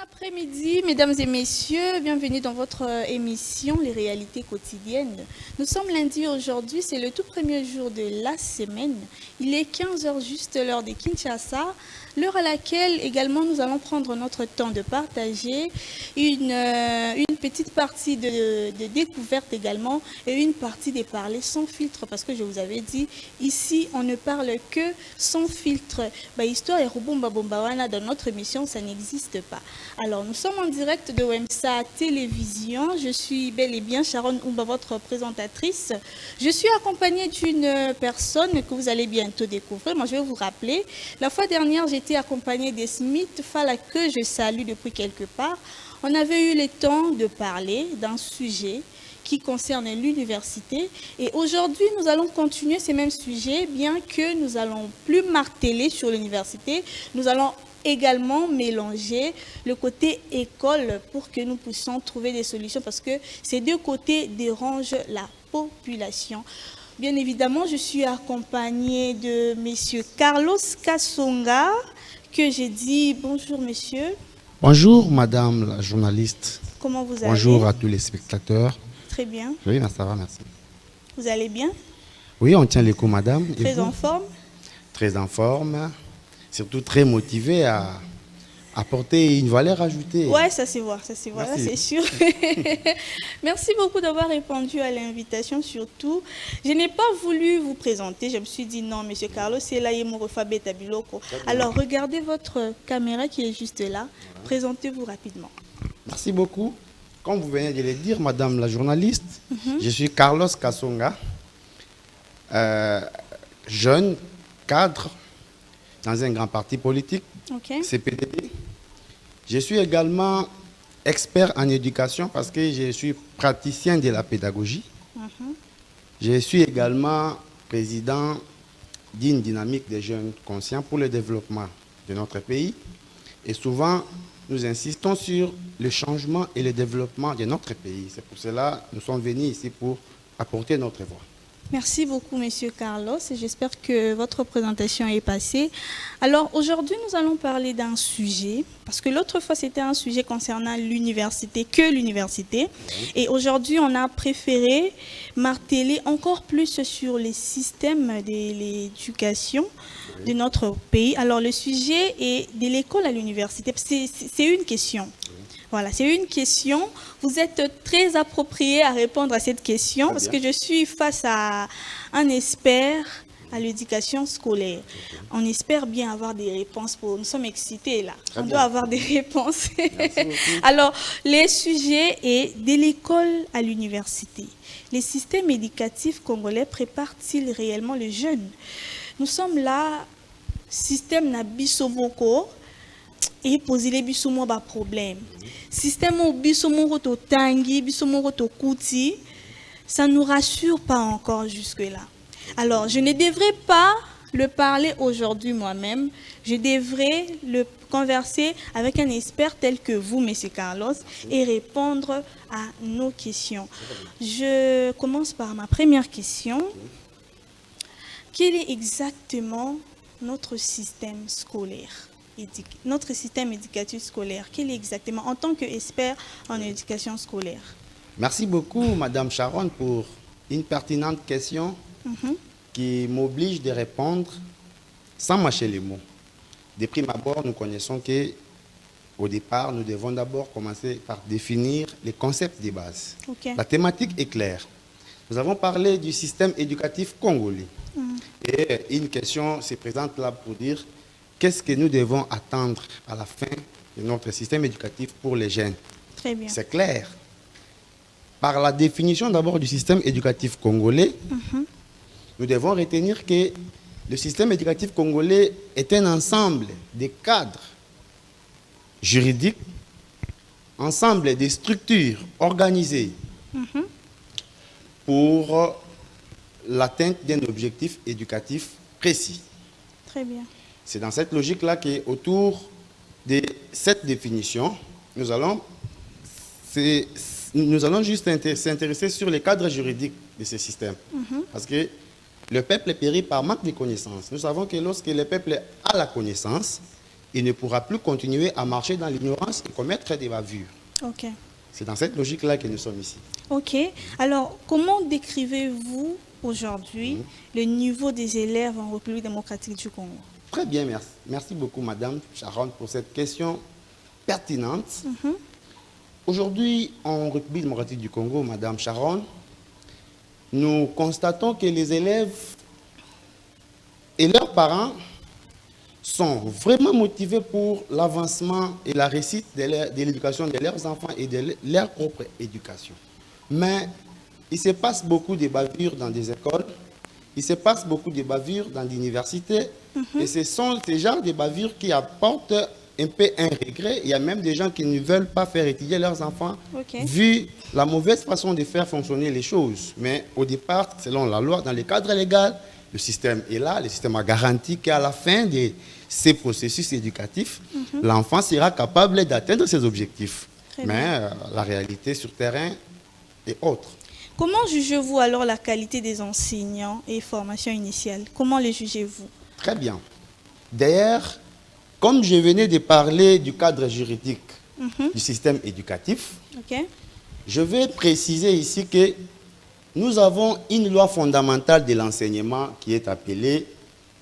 Après-midi, mesdames et messieurs, bienvenue dans votre émission Les réalités quotidiennes. Nous sommes lundi aujourd'hui, c'est le tout premier jour de la semaine. Il est 15 heures juste l'heure de Kinshasa, l'heure à laquelle également nous allons prendre notre temps de partager une petite partie de découverte également et une partie de parler sans filtre parce que je vous avais dit, ici on ne parle que sans filtre. Histoire et Rubumba Bombawana dans notre émission, ça n'existe pas. Alors, nous sommes en direct de WEMSA Télévision. Je suis bel et bien Sharon Oumba, votre présentatrice. Je suis accompagnée d'une personne que vous allez bientôt découvrir. Moi, je vais vous rappeler. La fois dernière, j'étais accompagnée de Smith Fala, que je salue depuis quelque part. On avait eu le temps de parler d'un sujet qui concerne l'université. Et aujourd'hui, nous allons continuer ces mêmes sujets, bien que nous allons plus marteler sur l'université. Nous allons également mélanger le côté école pour que nous puissions trouver des solutions parce que ces deux côtés dérangent la population. Bien évidemment, je suis accompagnée de monsieur Carlos Kassonga, que j'ai dit bonjour monsieur. Bonjour madame la journaliste. Comment vous allez? Bonjour à tous les spectateurs. Très bien. Oui, ça va, merci. Vous allez bien? Oui, on tient les coups madame. Très en forme? Très en forme. Surtout très motivé à apporter une valeur ajoutée. Ouais, ça se voit, c'est sûr. Merci beaucoup d'avoir répondu à l'invitation surtout. Je n'ai pas voulu vous présenter, je me suis dit non, monsieur Carlos, c'est là Yemorofabeta Biloko. Alors regardez votre caméra qui est juste là, présentez-vous rapidement. Merci beaucoup. Comme vous venez de le dire, madame la journaliste, je suis Carlos Kassonga, jeune cadre dans un grand parti politique, CPDD. Je suis également expert en éducation parce que je suis praticien de la pédagogie. Je suis également président d'une dynamique des jeunes conscients pour le développement de notre pays. Et souvent, nous insistons sur le changement et le développement de notre pays. C'est pour cela que nous sommes venus ici pour apporter notre voix. Merci beaucoup, monsieur Carlos, et j'espère que votre présentation est passée. Alors, aujourd'hui, nous allons parler d'un sujet, parce que l'autre fois, c'était un sujet concernant l'université, Et aujourd'hui, on a préféré marteler encore plus sur les systèmes de l'éducation de notre pays. Alors, le sujet est de l'école à l'université. C'est une question. Voilà, c'est une question. Vous êtes très approprié à répondre à cette question parce que je suis face à un expert à l'éducation scolaire. On espère bien avoir des réponses. Nous sommes excités là. On doit avoir des réponses. Alors, le sujet est de l'école à l'université. Les systèmes éducatifs congolais préparent-ils réellement les jeunes? Nous sommes là, système na bisomoko. Et poser les bisomos bas problème. Système au bisomoro to tangi, bisomoro to kuti, ça ne nous rassure pas encore jusque-là. Alors, je ne devrais pas le parler aujourd'hui moi-même. Je devrais le converser avec un expert tel que vous, monsieur Carlos, et répondre à nos questions. Je commence par ma première question. Quel est exactement notre système scolaire? Notre système éducatif scolaire, quel est exactement en tant qu'expert en éducation scolaire? Merci beaucoup, madame Sharon, pour une pertinente question qui m'oblige de répondre sans mâcher les mots. De prime abord, nous connaissons qu'au départ, nous devons d'abord commencer par définir les concepts de base. La thématique est claire. Nous avons parlé du système éducatif congolais. Et une question se présente là pour dire qu'est-ce que nous devons attendre à la fin de notre système éducatif pour les jeunes? Très bien. C'est clair. Par la définition d'abord du système éducatif congolais, nous devons retenir que le système éducatif congolais est un ensemble de cadres juridiques, ensemble de structures organisées pour l'atteinte d'un objectif éducatif précis. Très bien. C'est dans cette logique-là qu'autour de cette définition, nous allons juste s'intéresser sur les cadres juridiques de ce système. Parce que le peuple périt par manque de connaissances. Nous savons que lorsque le peuple a la connaissance, il ne pourra plus continuer à marcher dans l'ignorance et commettre des bavures. Ok. C'est dans cette logique-là que nous sommes ici. Ok. Alors, comment décrivez-vous aujourd'hui le niveau des élèves en République démocratique du Congo? Très bien, merci. Merci beaucoup, Madame Sharon, pour cette question pertinente. Aujourd'hui, en République démocratique du Congo, Madame Sharon, nous constatons que les élèves et leurs parents sont vraiment motivés pour l'avancement et la réussite de l'éducation de leurs enfants et de leur propre éducation. Mais il se passe beaucoup de bavures dans des écoles, il se passe beaucoup de bavures dans des universités, et ce sont ces genres de bavures qui apportent un peu un regret. Il y a même des gens qui ne veulent pas faire étudier leurs enfants, vu la mauvaise façon de faire fonctionner les choses. Mais au départ, selon la loi, dans le cadre légal, le système est là, le système a garanti qu'à la fin de ces processus éducatifs, l'enfant sera capable d'atteindre ses objectifs. Mais la réalité sur terrain est autre. Comment jugez-vous alors la qualité des enseignants et formation initiale? Comment les jugez-vous? Très bien. D'ailleurs, comme je venais de parler du cadre juridique du système éducatif, je vais préciser ici que nous avons une loi fondamentale de l'enseignement qui est appelée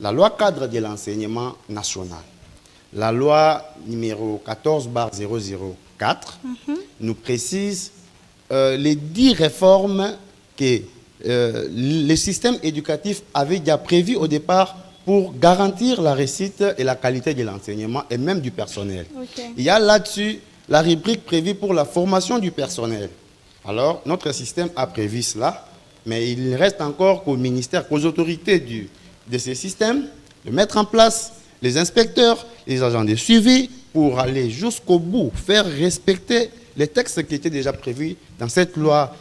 la loi cadre de l'enseignement national. La loi numéro 14/004 nous précise les 10 réformes que le système éducatif avait déjà prévues au départ pour garantir la réussite et la qualité de l'enseignement et même du personnel. Il y a là-dessus la rubrique prévue pour la formation du personnel. Alors, notre système a prévu cela, mais il reste encore qu'au ministère, qu'aux autorités de ce système, de mettre en place les inspecteurs, les agents de suivi pour aller jusqu'au bout, faire respecter les textes qui étaient déjà prévus dans cette loi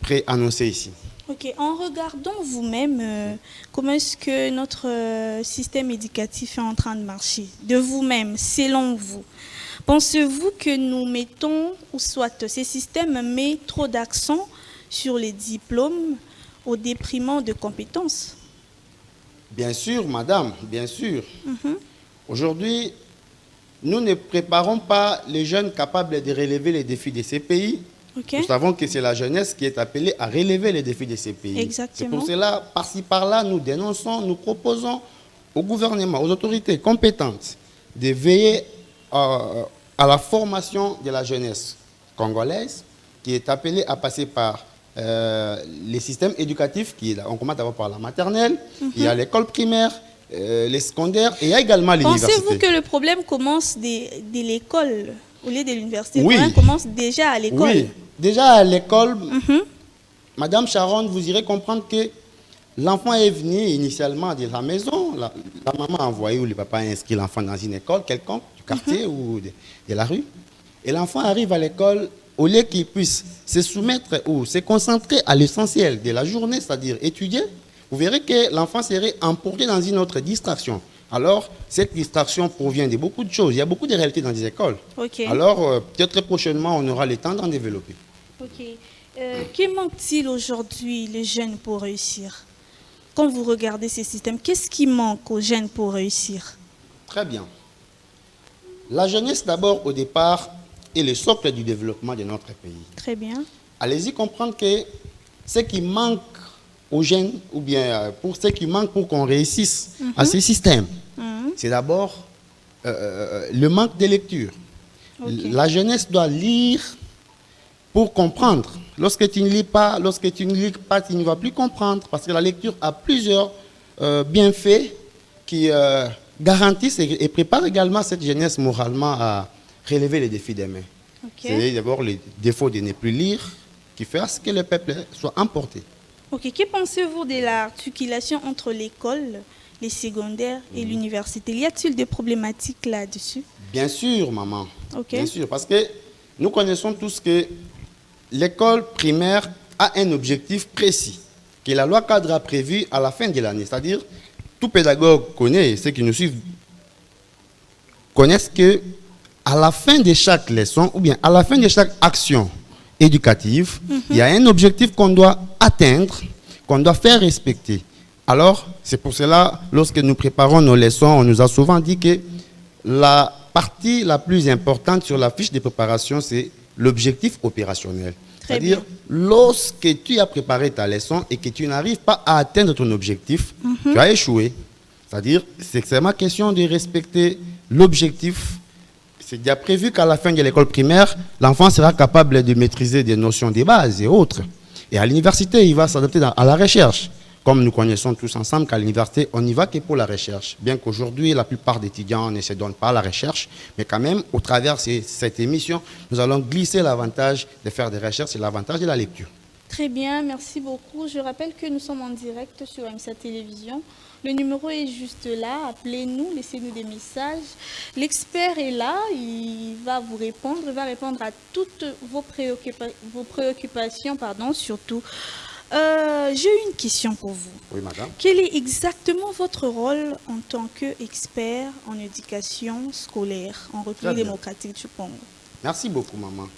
pré-annoncée ici. Ok, en regardant vous-même, comment est-ce que notre système éducatif est en train de marcher? De vous-même, selon vous. Pensez-vous que nous mettons, ou soit ce système met trop d'accent sur les diplômes au détriment de compétences? Bien sûr, madame, bien sûr. Aujourd'hui, nous ne préparons pas les jeunes capables de relever les défis de ces pays. Nous savons que c'est la jeunesse qui est appelée à relever les défis de ces pays. C'est pour cela, par-ci, par-là, nous dénonçons, nous proposons au gouvernement, aux autorités compétentes de veiller à la formation de la jeunesse congolaise qui est appelée à passer par les systèmes éducatifs, on commence d'abord par la maternelle, il y a l'école primaire, les secondaires et il y a également l'université. Pensez-vous que le problème commence de l'école au lieu de l'université? Le problème commence déjà à l'école. Oui, déjà à l'école, Madame Sharon, vous irez comprendre que l'enfant est venu initialement de la maison, la maman a envoyé ou le papa a inscrit l'enfant dans une école quelconque, du quartier ou de la rue. Et l'enfant arrive à l'école, au lieu qu'il puisse se soumettre ou se concentrer à l'essentiel de la journée, c'est-à-dire étudier, vous verrez que l'enfant serait emporté dans une autre distraction. Alors, cette distraction provient de beaucoup de choses. Il y a beaucoup de réalités dans les écoles. Alors, peut-être prochainement, on aura le temps d'en développer. Que manque-t-il aujourd'hui les jeunes pour réussir? Quand vous regardez ces systèmes, qu'est-ce qui manque aux jeunes pour réussir? Très bien. La jeunesse, d'abord, au départ, est le socle du développement de notre pays. Très bien. Allez-y comprendre que ce qui manque aux jeunes, ou bien pour ce qui manque pour qu'on réussisse à ces systèmes, c'est d'abord le manque de lecture. La jeunesse doit lire pour comprendre. Lorsque tu ne lis pas, tu ne vas plus comprendre, parce que la lecture a plusieurs bienfaits qui garantissent et préparent également cette jeunesse moralement à relever les défis demain. C'est d'abord le défaut de ne plus lire qui fait à ce que le peuple soit emporté. Que pensez-vous de l'articulation entre l'école, les secondaires et l'université? Y a-t-il des problématiques là-dessus? Bien sûr, maman. Bien sûr, parce que nous connaissons tous que l'école primaire a un objectif précis que la loi cadre a prévu à la fin de l'année. C'est-à-dire, tout pédagogue connaît, ceux qui nous suivent connaissent que à la fin de chaque leçon ou bien à la fin de chaque action éducative, il y a un objectif qu'on doit atteindre, qu'on doit faire respecter. Alors, c'est pour cela, lorsque nous préparons nos leçons, on nous a souvent dit que la partie la plus importante sur la fiche de préparation, c'est l'objectif opérationnel. C'est-à-dire, lorsque tu as préparé ta leçon et que tu n'arrives pas à atteindre ton objectif, tu as échoué. C'est-à-dire, c'est extrêmement question de respecter l'objectif. C'est déjà prévu qu'à la fin de l'école primaire, l'enfant sera capable de maîtriser des notions de base et autres. Et à l'université, il va s'adapter à la recherche. Comme nous connaissons tous ensemble qu'à l'université, on n'y va que pour la recherche. Bien qu'aujourd'hui, la plupart des étudiants ne se donnent pas à la recherche, mais quand même, au travers de cette émission, nous allons glisser l'avantage de faire des recherches et l'avantage de la lecture. Très bien, merci beaucoup. Je rappelle que nous sommes en direct sur MSA Télévision. Le numéro est juste là. Appelez-nous, laissez-nous des messages. L'expert est là, il va vous répondre. Il va répondre à toutes vos préoccupations, surtout. J'ai une question pour vous. Oui, madame. Quel est exactement votre rôle en tant qu'expert en éducation scolaire en République démocratique du Congo? Merci beaucoup, maman.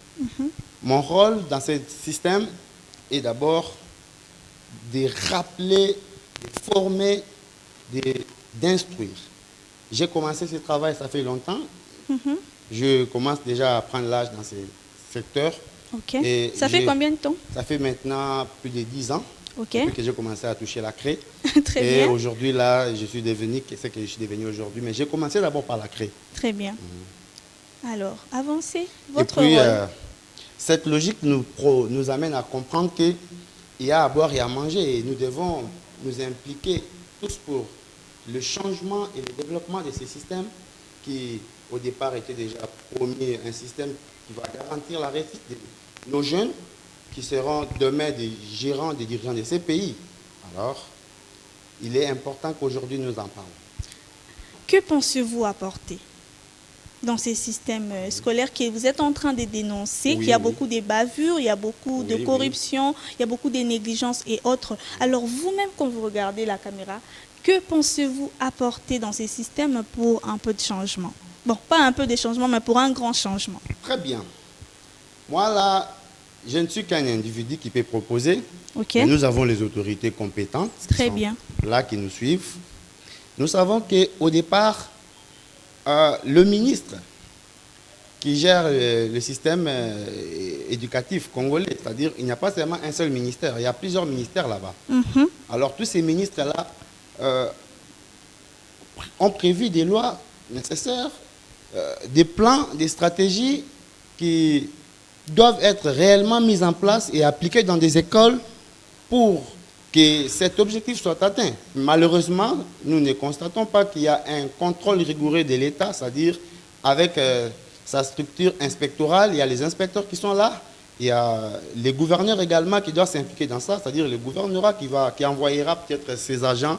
Mon rôle dans ce système est d'abord de rappeler, de former, d'instruire. J'ai commencé ce travail, ça fait longtemps. Je commence déjà à prendre l'âge dans ce secteur. Ok. Et ça fait combien de temps? Ça fait maintenant plus de 10 ans depuis que j'ai commencé à toucher la craie. Très bien. Et aujourd'hui, là, je suis devenu ce que je suis devenu aujourd'hui. Mais j'ai commencé d'abord par la craie. Très bien. Alors, avancez votre rôle. Cette logique nous amène à comprendre qu'il y a à boire et à manger. Et nous devons nous impliquer tous pour le changement et le développement de ces systèmes qui, au départ, étaient déjà promis un système qui va garantir la réussite de nos jeunes qui seront demain des gérants, des dirigeants de ces pays. Alors, il est important qu'aujourd'hui nous en parlons. Que pensez-vous apporter dans ces systèmes scolaires que vous êtes en train de dénoncer, qu'il y a beaucoup de bavures, il y a beaucoup de corruption, il y a beaucoup de négligences et autres. Alors vous-même, quand vous regardez la caméra, que pensez-vous apporter dans ces systèmes pour un peu de changement? Bon, pas un peu de changement, mais pour un grand changement. Très bien. Moi, là, je ne suis qu'un individu qui peut proposer. Mais nous avons les autorités compétentes qui nous suivent. Nous savons qu'au départ, le ministre qui gère le système éducatif congolais, c'est-à-dire il n'y a pas seulement un seul ministère, il y a plusieurs ministères là-bas. Alors tous ces ministres-là ont prévu des lois nécessaires, des plans, des stratégies qui doivent être réellement mises en place et appliquées dans des écoles pour que cet objectif soit atteint. Malheureusement, nous ne constatons pas qu'il y a un contrôle rigoureux de l'État, c'est-à-dire avec sa structure inspectorale, il y a les inspecteurs qui sont là, il y a les gouverneurs également qui doivent s'impliquer dans ça, c'est-à-dire le gouvernorat qui envoyera peut-être ses agents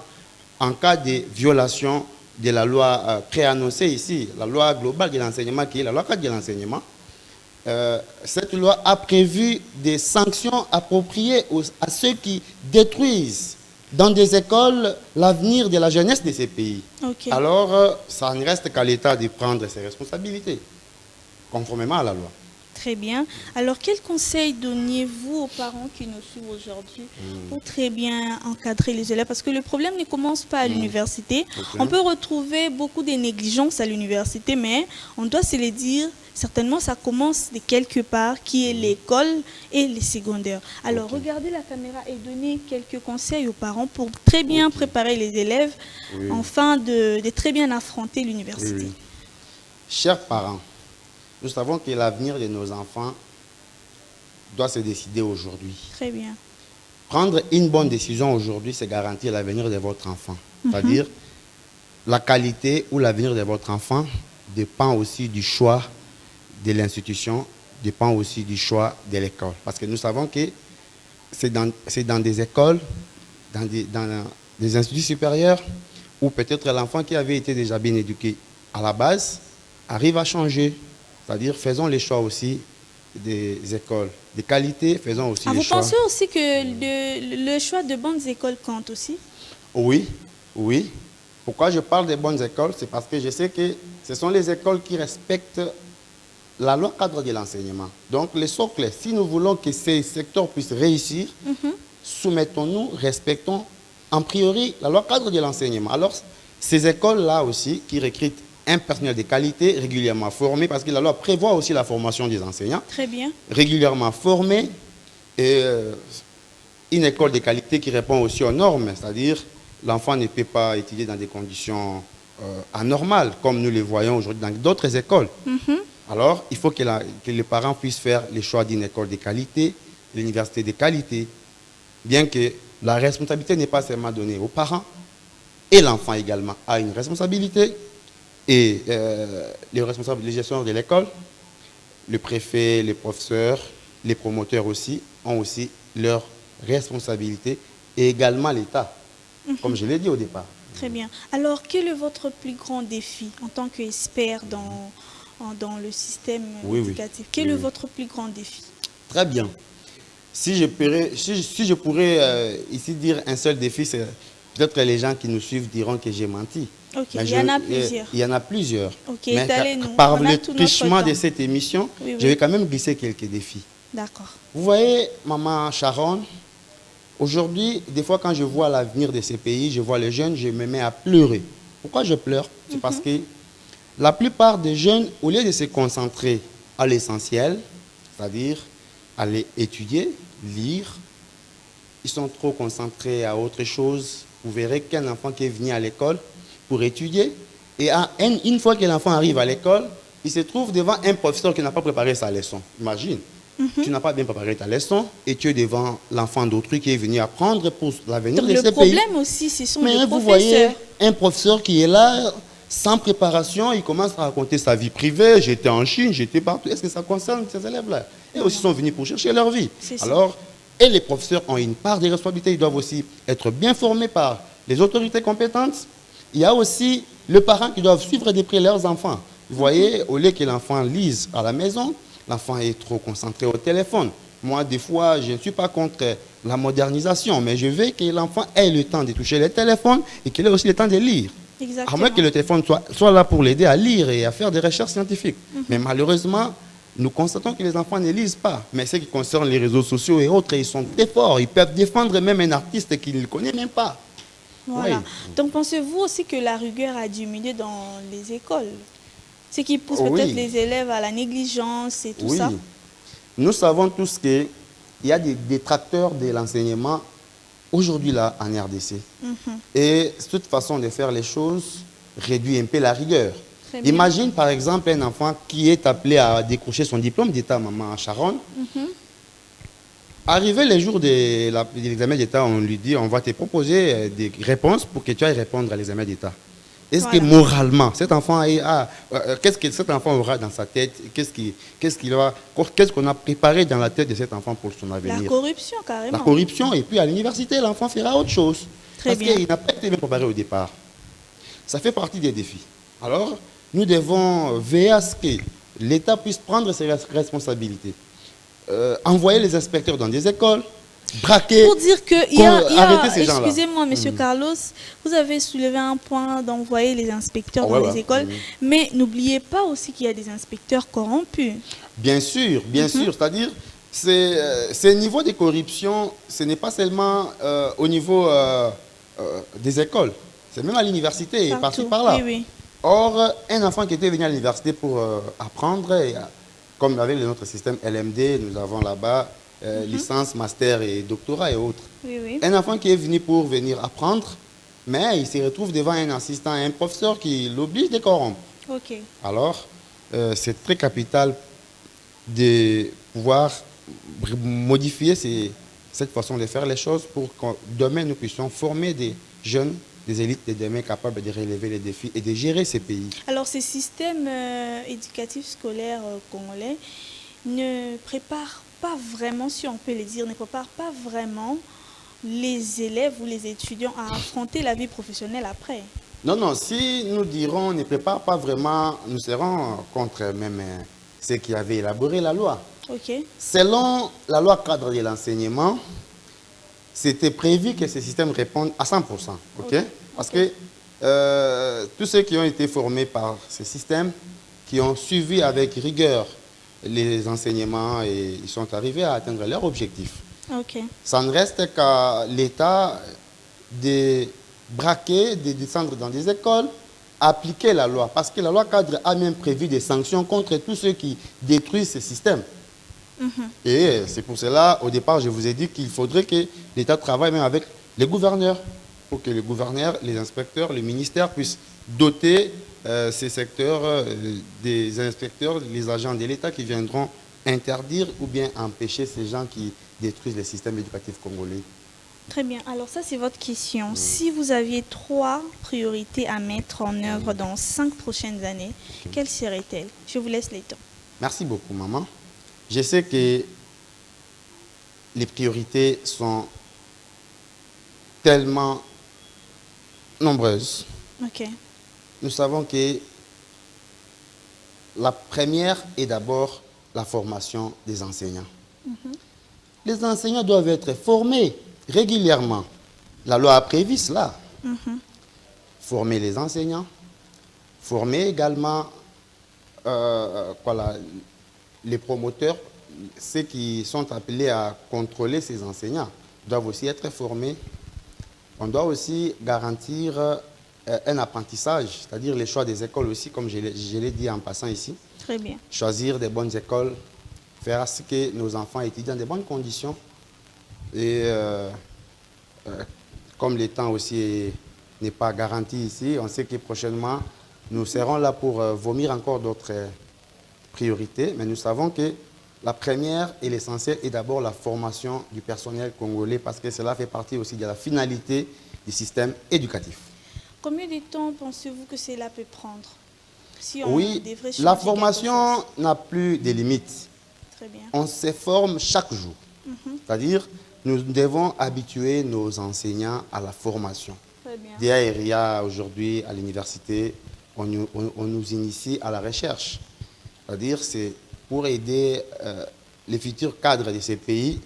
en cas de violation de la loi préannoncée ici, la loi globale de l'enseignement qui est la loi 4 de l'enseignement. Cette loi a prévu des sanctions appropriées à ceux qui détruisent dans des écoles l'avenir de la jeunesse de ces pays. Alors, ça ne reste qu'à l'État de prendre ses responsabilités, conformément à la loi. Très bien. Alors, quel conseil donniez-vous aux parents qui nous suivent aujourd'hui pour très bien encadrer les élèves? Parce que le problème ne commence pas à l'université. On peut retrouver beaucoup de négligences à l'université, mais on doit se le dire, certainement ça commence de quelque part, qui est l'école et les secondaires. Alors, regardez la caméra et donnez quelques conseils aux parents pour très bien préparer les élèves, afin de très bien affronter l'université. Chers parents, nous savons que l'avenir de nos enfants doit se décider aujourd'hui. Très bien. Prendre une bonne décision aujourd'hui, c'est garantir l'avenir de votre enfant. C'est-à-dire, la qualité ou l'avenir de votre enfant dépend aussi du choix de l'institution, dépend aussi du choix de l'école. Parce que nous savons que c'est dans des écoles, dans des instituts supérieurs, où peut-être l'enfant qui avait été déjà bien éduqué à la base arrive à changer. C'est-à-dire, faisons les choix aussi des écoles de qualité, faisons aussi les choix. Vous pensez aussi que le choix de bonnes écoles compte aussi? Oui, oui. Pourquoi je parle des bonnes écoles? C'est parce que je sais que ce sont les écoles qui respectent la loi cadre de l'enseignement. Donc, le socle, si nous voulons que ces secteurs puissent réussir, soumettons-nous, respectons en priori la loi cadre de l'enseignement. Alors, ces écoles-là aussi, qui recrutent un personnel de qualité régulièrement formé, parce que la loi prévoit aussi la formation des enseignants. Très bien. Régulièrement formé, et une école de qualité qui répond aussi aux normes, c'est-à-dire l'enfant ne peut pas étudier dans des conditions anormales, comme nous les voyons aujourd'hui dans d'autres écoles. Alors, il faut que les parents puissent faire le choix d'une école de qualité, l'université de qualité, bien que la responsabilité n'est pas seulement donnée aux parents, et l'enfant également a une responsabilité, et les responsables de gestion de l'école, le préfet, les professeurs, les promoteurs aussi, ont aussi leur responsabilité, et également l'État, comme je l'ai dit au départ. Très bien. Alors, quel est votre plus grand défi en tant qu'expert dans le système éducatif? Quel est votre plus grand défi? Très bien. Si je pourrais ici dire un seul défi, c'est peut-être les gens qui nous suivent diront que j'ai menti. Ok, il y en a plusieurs. Il y en a plusieurs. Ok, mais par le truchement de cette émission, je vais quand même glisser quelques défis. D'accord. Vous voyez, maman Sharon, aujourd'hui, des fois quand je vois l'avenir de ces pays, je vois les jeunes, je me mets à pleurer. Pourquoi je pleure? C'est parce que la plupart des jeunes, au lieu de se concentrer à l'essentiel, c'est-à-dire aller étudier, lire, ils sont trop concentrés à autre chose. Vous verrez qu'un enfant qui est venu à l'école pour étudier, et une fois que l'enfant arrive à l'école, il se trouve devant un professeur qui n'a pas préparé sa leçon. Imagine, tu n'as pas bien préparé ta leçon et tu es devant l'enfant d'autrui qui est venu apprendre pour l'avenir de ce pays. Le problème aussi, ce sont les professeurs. Mais vous voyez, un professeur qui est là, sans préparation, il commence à raconter sa vie privée. J'étais en Chine, j'étais partout. Est-ce que ça concerne ces élèves-là? Ils aussi sont venus pour chercher leur vie. Alors, et les professeurs ont une part de responsabilité. Ils doivent aussi être bien formés par les autorités compétentes. Il y a aussi les parents qui doivent suivre de près leurs enfants. Vous voyez, au lieu que l'enfant lise à la maison, l'enfant est trop concentré au téléphone. Moi, des fois, je ne suis pas contre la modernisation, mais je veux que l'enfant ait le temps de toucher le téléphone et qu'il ait aussi le temps de lire. Exactement. À moins que le téléphone soit là pour l'aider à lire et à faire des recherches scientifiques. Mais malheureusement, nous constatons que les enfants ne lisent pas. Mais ce qui concerne les réseaux sociaux et autres, ils sont très forts. Ils peuvent défendre même un artiste qu'ils ne connaissent même pas. Voilà. Oui. Donc, pensez-vous aussi que la rigueur a diminué dans les écoles? Ce qui pousse peut-être les élèves à la négligence et tout ça? Nous savons tous qu'il y a des détracteurs de l'enseignement aujourd'hui là en RDC. Et cette façon de faire les choses réduit un peu la rigueur. Imagine par exemple un enfant qui est appelé à décrocher son diplôme d'État, maman Sharon. Arrivé les jours de l'examen d'État, on lui dit on va te proposer des réponses pour que tu ailles répondre à l'examen d'État. Est-ce que moralement, cet enfant qu'est-ce que cet enfant aura dans sa tête? Qu'est-ce qu'on a préparé dans la tête de cet enfant pour son avenir? La corruption, carrément. La corruption, et puis à l'université, l'enfant fera autre chose. Parce qu'il n'a pas été bien préparé au départ. Ça fait partie des défis. Alors, nous devons veiller à ce que l'État puisse prendre ses responsabilités. Envoyer les inspecteurs dans des écoles, braquer, pour dire qu'il y a excusez-moi, monsieur Carlos, vous avez soulevé un point d'envoyer les inspecteurs dans les écoles, mais n'oubliez pas aussi qu'il y a des inspecteurs corrompus. Bien sûr, c'est-à-dire, ce niveau de corruption, ce n'est pas seulement au niveau des écoles, c'est même à l'université et par-ci par-là. Or, un enfant qui était venu à l'université pour apprendre, comme avec notre système LMD, nous avons là-bas licence, master et doctorat et autres. Un enfant qui est venu pour venir apprendre, mais il se retrouve devant un assistant, un professeur qui l'oblige de corrompre. Alors, c'est très capital de pouvoir modifier cette façon de faire les choses pour que demain nous puissions former des jeunes, des élites de demain capables de relever les défis et de gérer ces pays. Alors, ces systèmes éducatifs scolaires congolais ne préparent pas vraiment, si on peut le dire, ne prépare pas vraiment les élèves ou les étudiants à affronter la vie professionnelle après. Non, si nous dirons ne prépare pas vraiment, nous serons contre même ceux qui avaient élaboré la loi. Selon la loi cadre de l'enseignement, c'était prévu que ce système réponde à 100%. Parce que tous ceux qui ont été formés par ce système, qui ont suivi avec rigueur les enseignements, et ils sont arrivés à atteindre leur objectif. Ça ne reste qu'à l'État de braquer, de descendre dans des écoles appliquer la loi, parce que la loi cadre a même prévu des sanctions contre tous ceux qui détruisent ce système. Et c'est pour cela, au départ, je vous ai dit qu'il faudrait que l'État travaille même avec les gouverneurs, pour que les gouverneurs, les inspecteurs, les ministères puissent doter ces secteurs des inspecteurs, les agents de l'État qui viendront interdire ou bien empêcher ces gens qui détruisent le système éducatif congolais. Très bien. Alors ça, c'est votre question. Si vous aviez 3 priorités à mettre en œuvre dans 5 prochaines années, quelles seraient-elles? Je vous laisse les temps. Merci beaucoup, maman. Je sais que les priorités sont tellement nombreuses. Ok. Nous savons que la première est d'abord la formation des enseignants. Les enseignants doivent être formés régulièrement. La loi a prévu cela. Former les enseignants, former également les promoteurs, ceux qui sont appelés à contrôler ces enseignants, doivent aussi être formés. On doit aussi garantir un apprentissage, c'est-à-dire les choix des écoles aussi, comme je l'ai dit en passant ici. Très bien. Choisir des bonnes écoles, faire à ce que nos enfants étudient dans de bonnes conditions. Et comme le temps aussi n'est pas garanti ici, on sait que prochainement, nous serons là pour vomir encore d'autres priorités, mais nous savons que la première et l'essentiel est d'abord la formation du personnel congolais, parce que cela fait partie aussi de la finalité du système éducatif. Combien de temps pensez-vous que cela peut prendre? Si on Oui, devrait la changer formation n'a plus de limites. Très bien. On se forme chaque jour. C'est-à-dire, nous devons habituer nos enseignants à la formation. Très bien. D'ailleurs, il y a aujourd'hui à l'université, on nous initie à la recherche. C'est-à-dire, c'est pour aider les futurs cadres de ces pays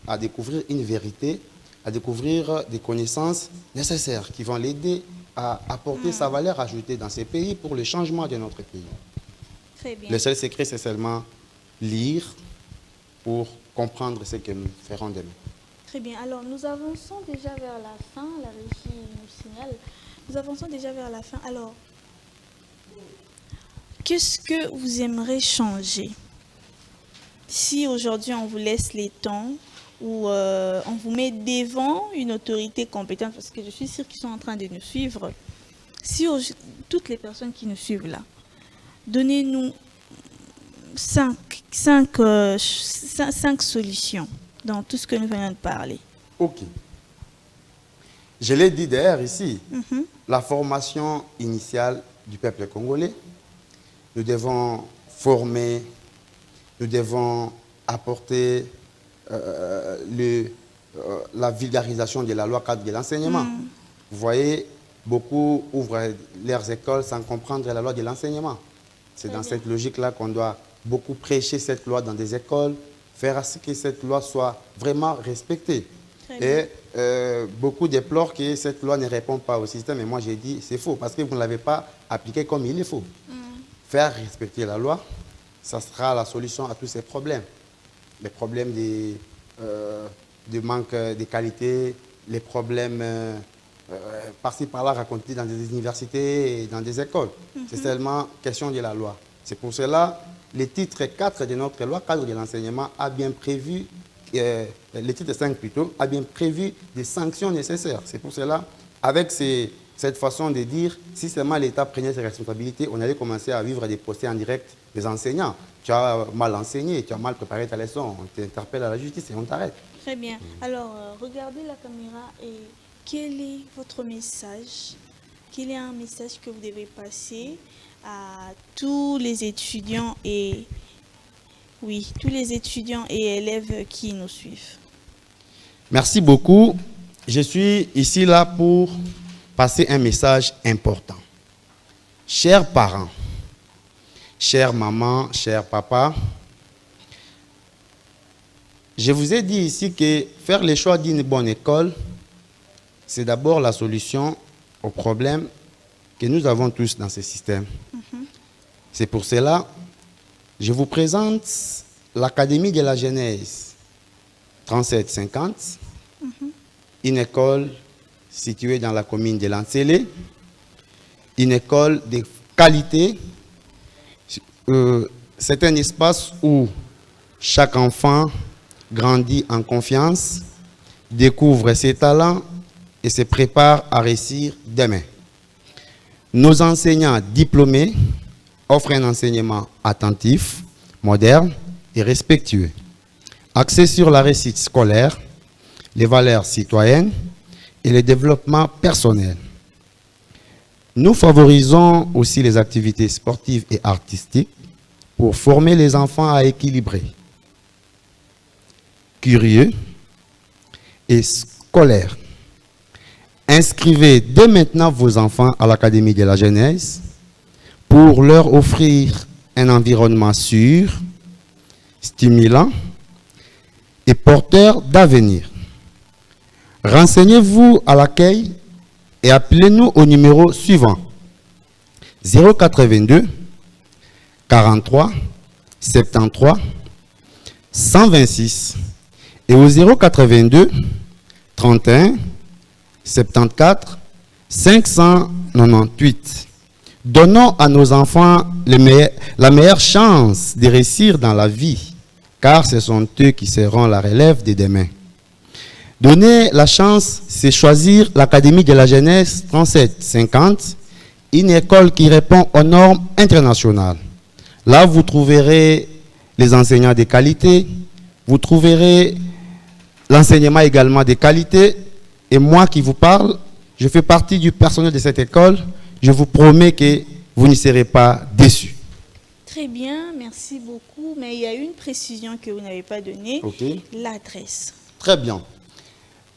à découvrir une vérité, à découvrir des connaissances nécessaires qui vont l'aider à apporter sa valeur ajoutée dans ces pays pour le changement de notre pays. Très bien. Le seul secret, c'est seulement lire pour comprendre ce que nous ferons demain. Très bien. Alors, nous avançons déjà vers la fin. La régie nous signale. Nous avançons déjà vers la fin. Alors, qu'est-ce que vous aimeriez changer? Si aujourd'hui on vous laisse les temps ou on vous met devant une autorité compétente, parce que je suis sûre qu'ils sont en train de nous suivre, si toutes les personnes qui nous suivent là, donnez-nous 5 solutions dans tout ce que nous venons de parler. Ok. Je l'ai dit d'ailleurs ici, la formation initiale du peuple congolais, nous devons former, nous devons apporter la vulgarisation de la loi cadre de l'enseignement. Vous voyez, beaucoup ouvrent leurs écoles sans comprendre la loi de l'enseignement. C'est dans cette logique-là qu'on doit beaucoup prêcher cette loi dans des écoles, faire à ce que cette loi soit vraiment respectée. Et beaucoup déplorent que cette loi ne répond pas au système. Et moi, j'ai dit, c'est faux, parce que vous ne l'avez pas appliquée comme il le faut. Faire respecter la loi, ça sera la solution à tous ces problèmes. Les problèmes de manque de qualité, les problèmes par-ci par-là racontés dans des universités et dans des écoles. C'est seulement question de la loi. C'est pour cela, le titre 4 de notre loi cadre de l'enseignement a bien prévu, le titre 5 plutôt, a bien prévu des sanctions nécessaires. C'est pour cela, avec cette façon de dire, si seulement l'État prenait ses responsabilités, on allait commencer à vivre des procès en direct des enseignants. Tu as mal enseigné, tu as mal préparé ta leçon, on t'interpelle à la justice et on t'arrête. Très bien. Alors, regardez la caméra et quel est votre message? Quel est un message que vous devez passer à tous les étudiants et tous les étudiants et élèves qui nous suivent? Merci beaucoup. Je suis ici là pour passer un message important. Chers parents, chère maman, cher papa, je vous ai dit ici que faire le choix d'une bonne école, c'est d'abord la solution aux problèmes que nous avons tous dans ce système. C'est pour cela que je vous présente l'Académie de la Genèse 3750, une école située dans la commune de Lansele. une école de qualité. C'est un espace où chaque enfant grandit en confiance, découvre ses talents et se prépare à réussir demain. Nos enseignants diplômés offrent un enseignement attentif, moderne et respectueux, axé sur la réussite scolaire, les valeurs citoyennes et le développement personnel. Nous favorisons aussi les activités sportives et artistiques pour former les enfants à équilibrer, curieux et scolaires. Inscrivez dès maintenant vos enfants à l'Académie de la Jeunesse pour leur offrir un environnement sûr, stimulant et porteur d'avenir. Renseignez-vous à l'accueil et appelez-nous au numéro suivant 082 43 73 126 et au 082 31 74 598. Donnons à nos enfants la meilleure chance de réussir dans la vie, car ce sont eux qui seront la relève de demain. Donner la chance, c'est choisir l'Académie de la Jeunesse 3750, une école qui répond aux normes internationales. Là, vous trouverez les enseignants de qualité, vous trouverez l'enseignement également de qualité. Et moi qui vous parle, je fais partie du personnel de cette école. Je vous promets que vous ne serez pas déçus. Très bien, merci beaucoup. Mais il y a une précision que vous n'avez pas donnée, l'adresse. Très bien.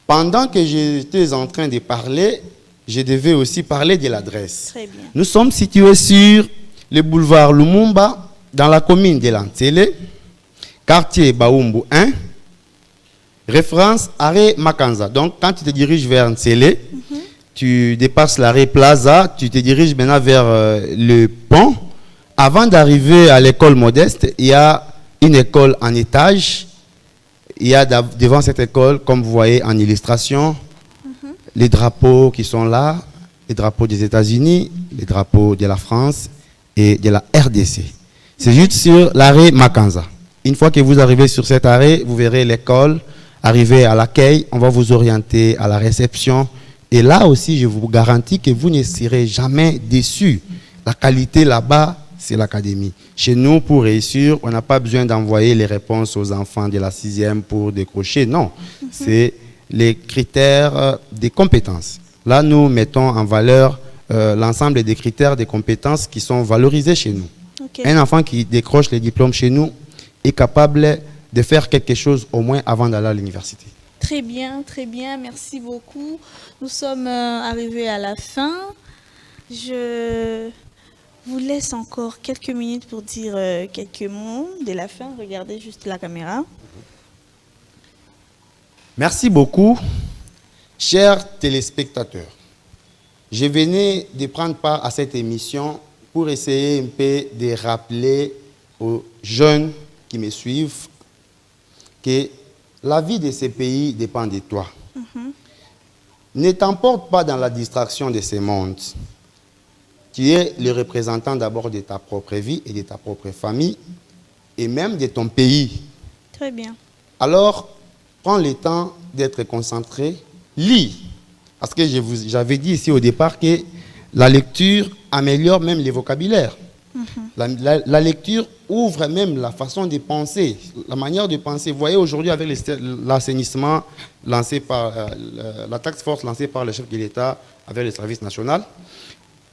Pendant que j'étais en train de parler, je devais aussi parler de l'adresse. Très bien. Nous sommes situés sur le boulevard Lumumba, dans la commune de Lantélé, quartier Baumbu 1, référence arrêt Makanza. Donc, quand tu te diriges vers Ntsélé, tu dépasses l'arrêt Plaza, tu te diriges maintenant vers le pont. Avant d'arriver à l'école modeste, il y a une école en étage. Il y a devant cette école, comme vous voyez en illustration, les drapeaux qui sont là, les drapeaux des États-Unis, les drapeaux de la France et de la RDC. C'est juste sur l'arrêt Makanza. Une fois que vous arrivez sur cet arrêt, vous verrez l'école. Arrivé à l'accueil, on va vous orienter à la réception. Et là aussi, je vous garantis que vous ne serez jamais déçus. La qualité là-bas, c'est l'académie. Chez nous, pour réussir, on n'a pas besoin d'envoyer les réponses aux enfants de la 6e pour décrocher. Non, c'est les critères des compétences. Là, nous mettons en valeur l'ensemble des critères des compétences qui sont valorisés chez nous. Un enfant qui décroche les diplômes chez nous est capable de faire quelque chose au moins avant d'aller à l'université. Très bien, merci beaucoup. Nous sommes arrivés à la fin. Je vous laisse encore quelques minutes pour dire quelques mots de la fin. Regardez juste la caméra. Merci beaucoup, chers téléspectateurs. Je venais de prendre part à cette émission pour essayer un peu de rappeler aux jeunes qui me suivent que la vie de ces pays dépend de toi. Ne t'emporte pas dans la distraction de ces mondes. Tu es le représentant d'abord de ta propre vie et de ta propre famille et même de ton pays. Très bien. Alors, prends le temps d'être concentré, lis. Parce que j'avais dit ici au départ que la lecture améliore même les vocabulaires. La lecture ouvre même la façon de penser, la manière de penser. Vous voyez aujourd'hui avec l'assainissement lancé par la task force lancée par le chef de l'État avec le service national,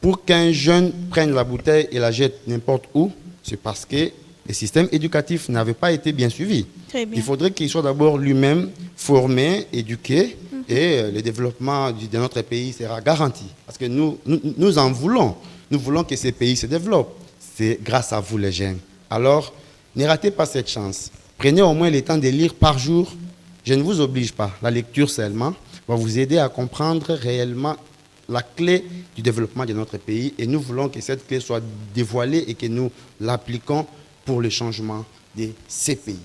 pour qu'un jeune prenne la bouteille et la jette n'importe où, c'est parce que le système éducatif n'avait pas été bien suivi. Très bien. Il faudrait qu'il soit d'abord lui-même formé, éduqué, et le développement de notre pays sera garanti. Parce que nous en voulons. Nous voulons que ces pays se développent. C'est grâce à vous les jeunes. Alors, ne ratez pas cette chance. Prenez au moins le temps de lire par jour. Je ne vous oblige pas. La lecture seulement va vous aider à comprendre réellement la clé du développement de notre pays. Et nous voulons que cette clé soit dévoilée et que nous l'appliquons pour le changement de ces pays.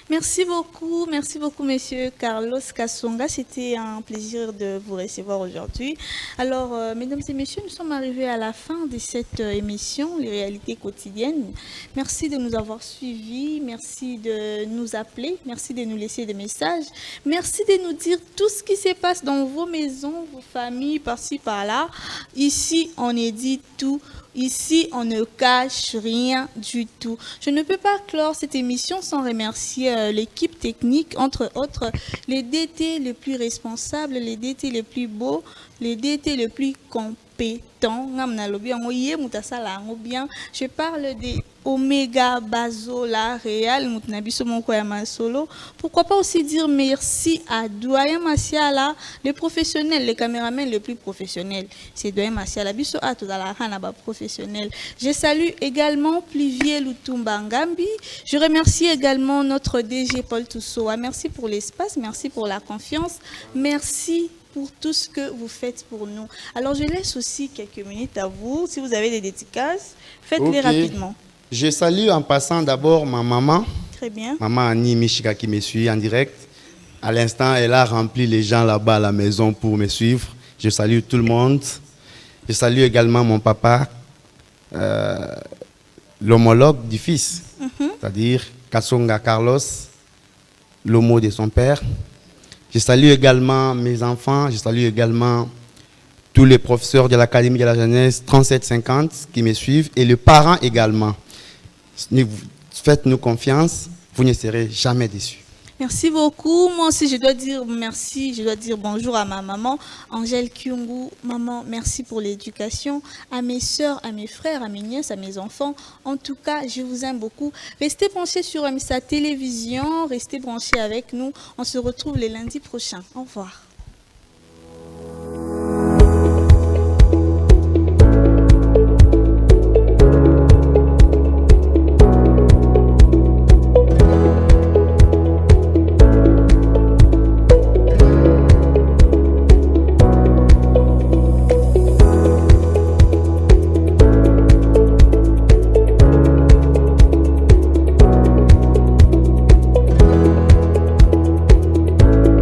Merci beaucoup, Monsieur Carlos Kassonga. C'était un plaisir de vous recevoir aujourd'hui. Alors, mesdames et messieurs, nous sommes arrivés à la fin de cette émission, Les réalités quotidiennes. Merci de nous avoir suivis, merci de nous appeler, merci de nous laisser des messages, merci de nous dire tout ce qui se passe dans vos maisons, vos familles, par-ci, par-là. Ici, on édite tout. Ici, on ne cache rien du tout. Je ne peux pas clore cette émission sans remercier l'équipe technique, entre autres les DT les plus responsables, les DT les plus beaux, les DT les plus compétents. Je parle des Omega Bazo, la Réal, Solo. Pourquoi pas aussi dire merci à Doyen Massiala, les professionnels, les caméramans les plus professionnels. C'est Doyen Massiala, biso à tout la hanaba professionnel. Je salue également Plivier Lutumba Ngambi. Je remercie également notre DG Paul Toussoa. Merci pour l'espace, merci pour la confiance, merci pour tout ce que vous faites pour nous. Alors, je laisse aussi quelques minutes à vous. Si vous avez des dédicaces, faites-les rapidement. Je salue en passant d'abord ma maman. Très bien. Maman Annie Michika qui me suit en direct. À l'instant, elle a rempli les gens là-bas à la maison pour me suivre. Je salue tout le monde. Je salue également mon papa, l'homologue du fils, c'est-à-dire Kassonga Carlos, l'homo de son père. Je salue également mes enfants, je salue également tous les professeurs de l'Académie de la jeunesse 3750 qui me suivent et les parents également. Faites-nous confiance, vous ne serez jamais déçus. Merci beaucoup. Moi aussi, je dois dire merci, je dois dire bonjour à ma maman, Angèle Kyungu. Maman, merci pour l'éducation. À mes soeurs, à mes frères, à mes nièces, à mes enfants. En tout cas, je vous aime beaucoup. Restez branchés sur MSA Télévision, restez branchés avec nous. On se retrouve les lundis prochains. Au revoir.